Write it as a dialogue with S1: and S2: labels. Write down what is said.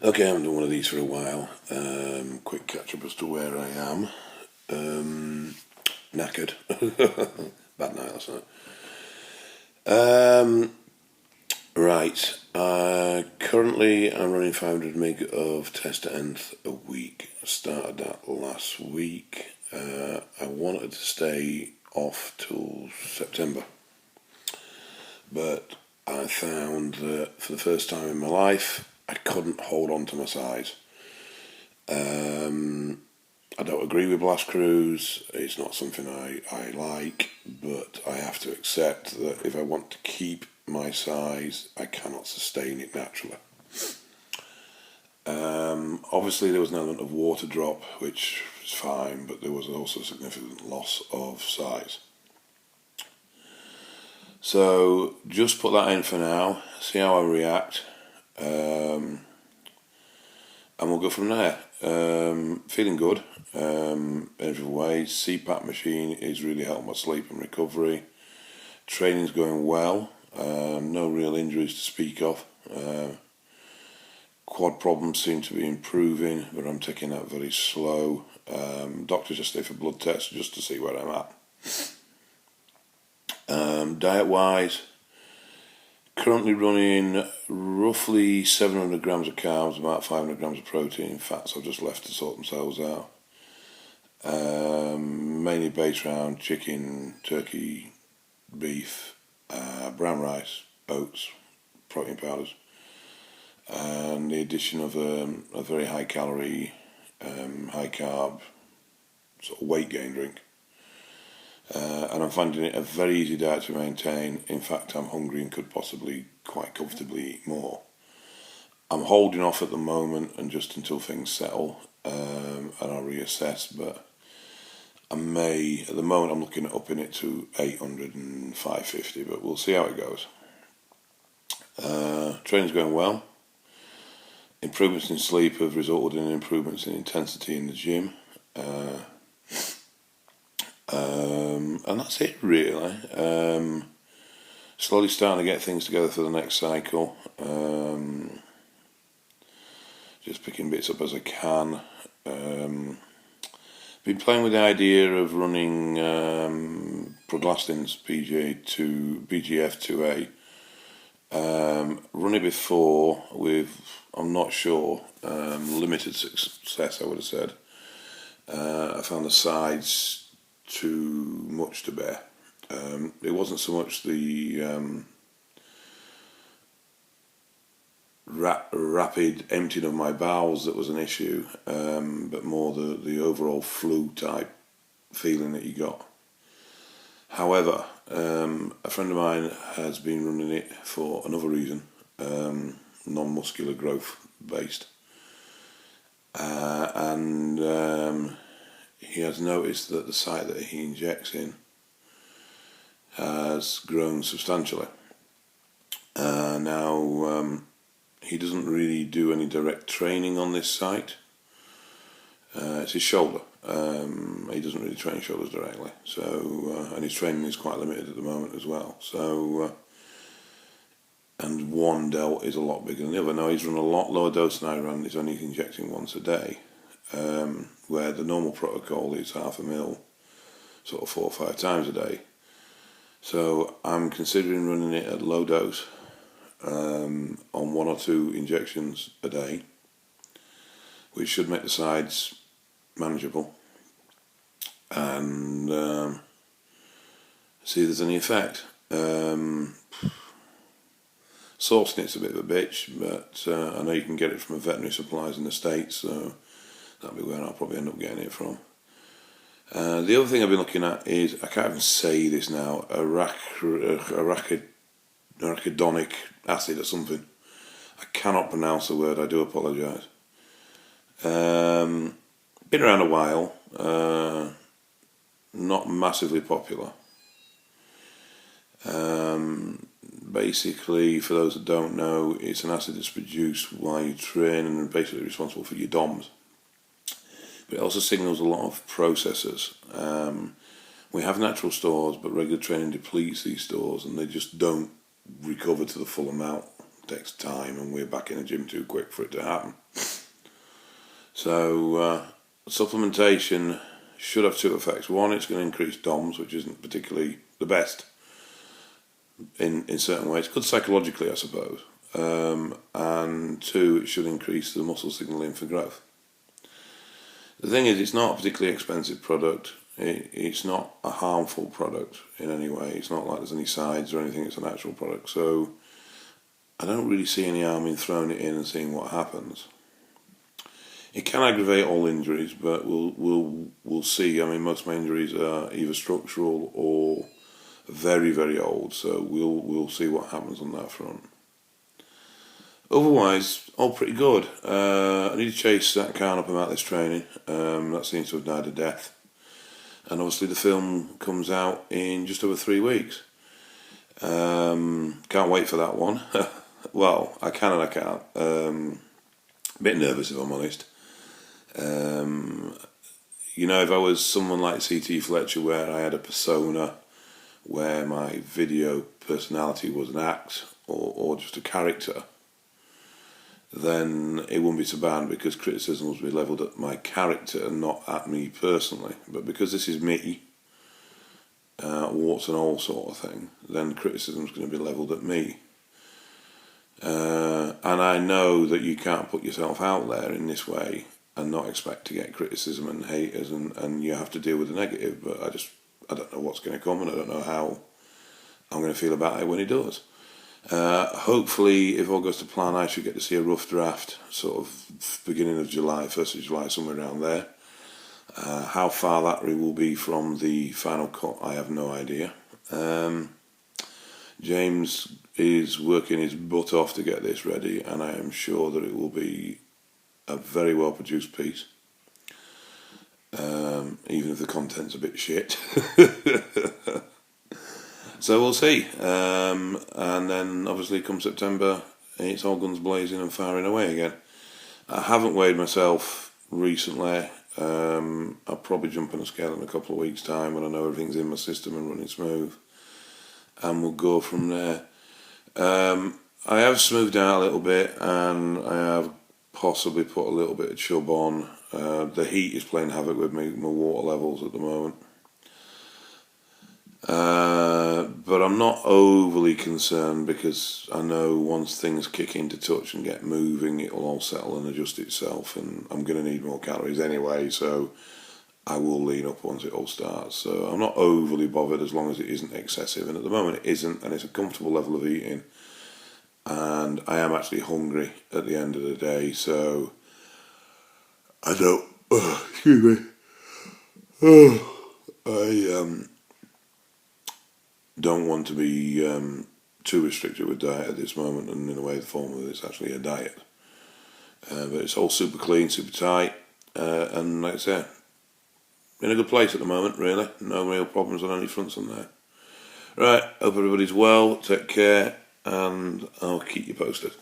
S1: Okay, I haven't done one of these for a while. Quick catch up as to where I am. Knackered. Bad night last night. Right. Currently, I'm running 500 meg of test nth a week. I started that last week. I wanted to stay off till September, but I found that for the first time in my life, I couldn't hold on to my size. I don't agree with blast crews. It's not something I like, but I have to accept that if I want to keep my size, I cannot sustain it naturally. Obviously, there was an element of water drop, which was fine, but there was also a significant loss of size. So just put that in for now, see how I react, and we'll go from there. Feeling good in every way. CPAP machine is really helping my sleep and recovery. Training's going well. No real injuries to speak of. Quad problems seem to be improving, but I'm taking that very slow. Doctor just stay for blood tests just to see where I'm at. Diet wise, currently running roughly 700 grams of carbs, about 500 grams of protein. Fats I've just left to sort themselves out. Mainly based around chicken, turkey, beef, brown rice, oats, protein powders, and the addition of a very high calorie, high carb, sort of weight gain drink. And I'm finding it a very easy diet to maintain. In fact, I'm hungry and could possibly quite comfortably eat more. I'm holding off at the moment and just until things settle, and I'll reassess, but I may, at the moment I'm looking at upping it to 800 and 550, but we'll see how it goes. Training's going well. Improvements in sleep have resulted in improvements in intensity in the gym. And that's it really. Slowly starting to get things together for the next cycle. Just picking bits up as I can. Been playing with the idea of running Croslands BGF2A. Run it before with, I'm not sure, limited success I would have said. I found the sides too much to bear. It wasn't so much the rapid emptying of my bowels that was an issue, but more the overall flu type feeling that you got. However, a friend of mine has been running it for another reason, non-muscular growth based, and he has noticed that the site that he injects in has grown substantially. Now he doesn't really do any direct training on this site. It's his shoulder. He doesn't really train shoulders directly, so and his training is quite limited at the moment as well. So and one delt is a lot bigger than the other. Now he's run a lot lower dose than I ran. He's only injecting once a day, where the normal protocol is 0.5 ml, sort of 4 or 5 times a day. So I'm considering running it at low dose, on 1 or 2 injections a day, which should make the sides manageable, and see if there's any effect. Sourcing it's a bit of a bitch, but I know you can get it from a veterinary supplies in the States, so that'll be where I'll probably end up getting it from. The other thing I've been looking at is, I can't even say this now, arachidonic acid or something. I cannot pronounce the word, I do apologise. Been around a while, not massively popular. Basically, for those that don't know, it's an acid that's produced while you train and basically responsible for your DOMs. But it also signals a lot of processors. We have natural stores, but regular training depletes these stores and they just don't recover to the full amount takes time, and we're back in the gym too quick for it to happen. So supplementation should have two effects. One, it's going to increase DOMs, which isn't particularly the best in certain ways. Good psychologically, I suppose. And two, it should increase the muscle signalling for growth. The thing is, it's not a particularly expensive product. It's not a harmful product in any way. It's not like there's any sides or anything. It's a natural product. So I don't really see any harm in throwing it in and seeing what happens. It can aggravate all injuries, but we'll see. I mean, most of my injuries are either structural or very, very old. So we'll see what happens on that front. Otherwise, all pretty good. I need to chase that Khan up about this training. That seems to have died a death. And obviously the film comes out in just over 3 weeks. Can't wait for that one. Well, I can and I can't. A bit nervous, if I'm honest. You know, if I was someone like C.T. Fletcher, where I had a persona, where my video personality was an act or just a character, then it wouldn't be so bad, because criticism would be levelled at my character and not at me personally. But because this is me, warts and all sort of thing, then criticism is going to be levelled at me. And I know that you can't put yourself out there in this way and not expect to get criticism and haters, and you have to deal with the negative. But I don't know what's going to come, and I don't know how I'm going to feel about it when it does. Hopefully, if all goes to plan, I should get to see a rough draft, sort of beginning of July, 1st of July, somewhere around there. How far that will be from the final cut, I have no idea. James is working his butt off to get this ready, and I am sure that it will be a very well produced piece, even if the content's a bit shit. So we'll see, and then obviously come September, it's all guns blazing and firing away again. I haven't weighed myself recently. I'll probably jump on a scale in a couple of weeks' time when I know everything's in my system and running smooth, and we'll go from there. I have smoothed out a little bit, and I have possibly put a little bit of chub on. The heat is playing havoc with my water levels at the moment. But I'm not overly concerned, because I know once things kick into touch and get moving, it'll all settle and adjust itself, and I'm going to need more calories anyway, so I will lean up once it all starts. So I'm not overly bothered as long as it isn't excessive, and at the moment it isn't, and it's a comfortable level of eating, and I am actually hungry at the end of the day, so I don't, excuse me, I don't want to be too restricted with diet at this moment, and in a way the form of it's actually a diet. But it's all super clean, super tight, and like I say, in a good place at the moment, really. No real problems on any fronts on there. Right, hope everybody's well, take care, and I'll keep you posted.